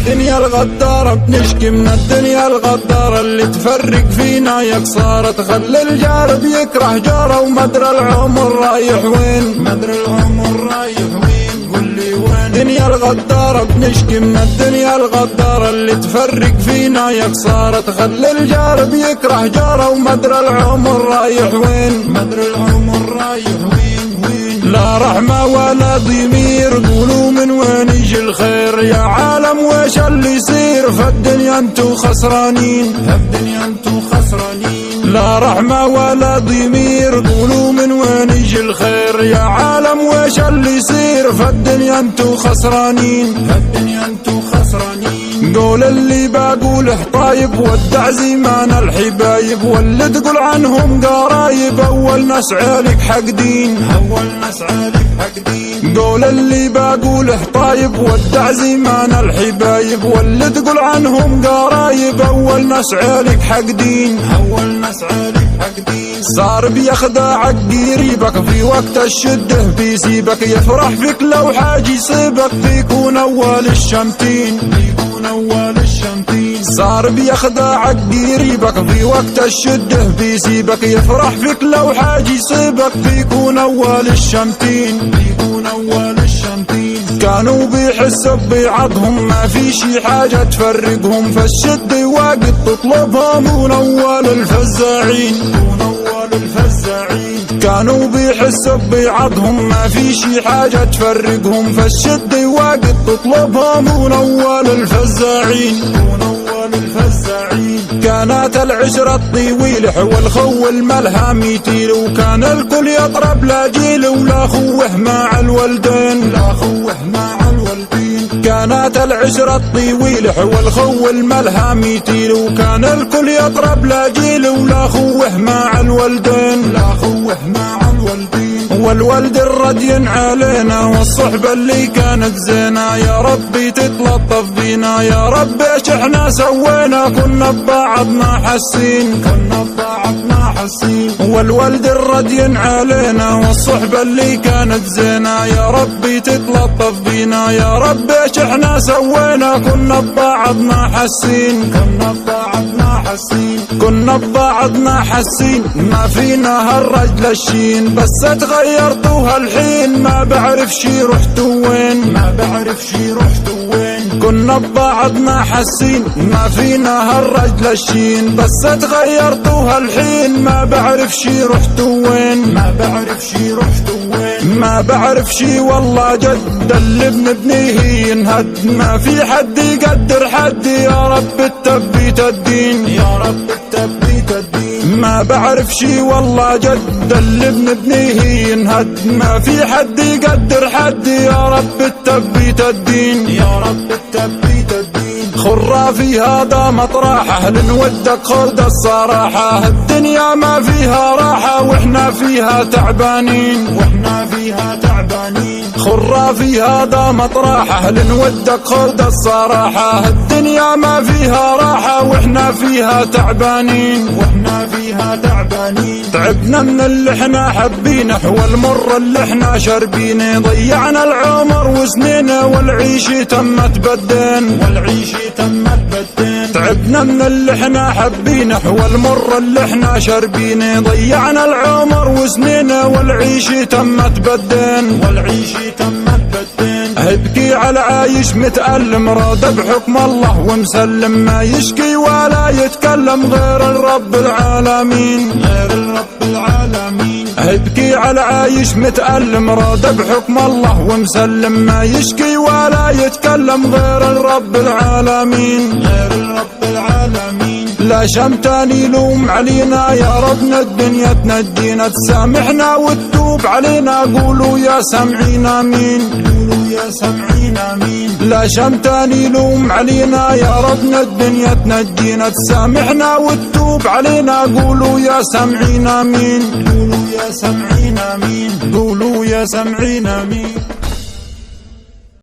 دنيا الغدارة بنشكي من الدنيا الغدارة اللي تفرق فينا ياك صارت خلي الجارب يكره جاره ومدرى العمر رايح وين مدرى العمر رايح وين قول لي وين دنيا الغدارة بنشكي من الدنيا الغدارة اللي تفرق فينا ياك صارت خلي الجارب يكره جاره ومدرى العمر رايح وين مدرى العمر رايح وين لا رحمة ولا ضمير قولوا من وين يجي الخير يا عالم ويش اللي يصير فالدنيا انتو خسرانين فالدنيا انتو خسرانين لا رحمة ولا ضمير قولوا من وين يجي الخير يا عالم ويش اللي يصير فالدنيا انتو خسرانين فالدنيا انتو خسرانين قول اللي بقوله طايب ودع زمان الحبايب واللي تقول عنهم قرايب اول ناس عالك حقدين اول ناس عالك حقدين قول اللي بقوله طايب ودع زمان الحبايب واللي تقول عنهم قرايب اول ناس عالك حقدين اول ناس عالك حقدين صار بيخدعك قريبك في وقت الشده بيسيبك يفرح فيك لو حاجة يصيبك بيكون اول الشمتين بيكون اول الشمتين صار بيخدعك قريبك في وقت الشده بيسيبك يفرح فيك لو حاجة يصيبك بيكون اول الشمتين بيكون اول الشمتين كانوا بيحسوا ببعضهم ما في شي حاجة تفرقهم فالشدة وقت تطلبهم من اول الفزاعين من اول الفزاعين كانوا بيحسوا ببعضهم ما في شي حاجة تفرقهم فالشدة وقت تطلبهم من اول الفزاعين من اول الفزاعين كانت العشرة الطويلة والخو الملهم يطيل وكان الكل يطرب لا جيل ولا خوه مع الولدين لا خوه مع الولدين كانت العشرة الطويلة والخو الملهم يطيل وكان الكل يطرب لا جيل ولا خوه مع الولدين لا خوه مع الولدين والولد الردين علينا والصحبة اللي كانت زينة يا ربي تتلطف بينا يا رب ايش احنا سوينا كنا ببعضنا حاسين كنا ببعضنا حاسين والولد الردين علينا والصحبة اللي كانت زينة يا ربي تتلطف بينا يا رب ايش احنا سوينا كنا ببعضنا حاسين كنا ببعضنا حاسين كنا ببعضنا حاسين ما فينا هالرجل الشين بس تغيرتوا هالحين ما بعرف شي رحتوا وين ما بعرف شي رحتوا وين كنا ببعضنا حاسين ما فينا هالرجل الشين بس تغيرتوا هالحين ما بعرف شي رحتوا وين ما بعرف شي رحتوا وين ما بعرف شي والله جد اللي بنبنيه ينهد ما في حد يقدر حد يا رب التبيت الدين يا رب التبيت الدين ما بعرف شي والله جد اللي بنبنيه ينهد ما في حد يقدر حد يا رب التبيت الدين يا رب التبيت الدين خرافي هذا مطرح اهل ودك خرد الصراحة الدنيا ما فيها راحة واحنا فيها تعبانين واحنا فيها تعبانين خرافي هذا مطرح اهل ودك خرد الصراحة الدنيا ما فيها راحة واحنا فيها تعبانين واحنا فيها تعبانين تعبنا من اللي احنا حبينه والمر اللي احنا شربينه ضيعنا العمر وسنينه والعيشة تمت بدين والعيشة تمت بدين تعبنا من اللي احنا حبينه والمر اللي احنا شربينه ضيعنا العمر وسنينه والعيشة تمت بدين والعيشة تمت بدين ابكي على عايش متألم راضى بحكم الله ومسلم ما يشكي ولا يتكلم غير الرب العالمين غير الرب العالمين ابكي على عايش متألم راضى بحكم الله ومسلم ما يشكي ولا يتكلم غير الرب العالمين غير الرب العالمين لا شمتان يلوم علينا يا ربنا الدنيا تنجينا تسامحنا وتتوب علينا قولوا يا سامعين امين قولوا يا سامعين امين لا شمتان يلوم علينا يا ربنا الدنيا تنجينا تسامحنا وتتوب علينا قولوا يا سامعين امين قولوا يا سامعين امين قولوا يا سامعين امين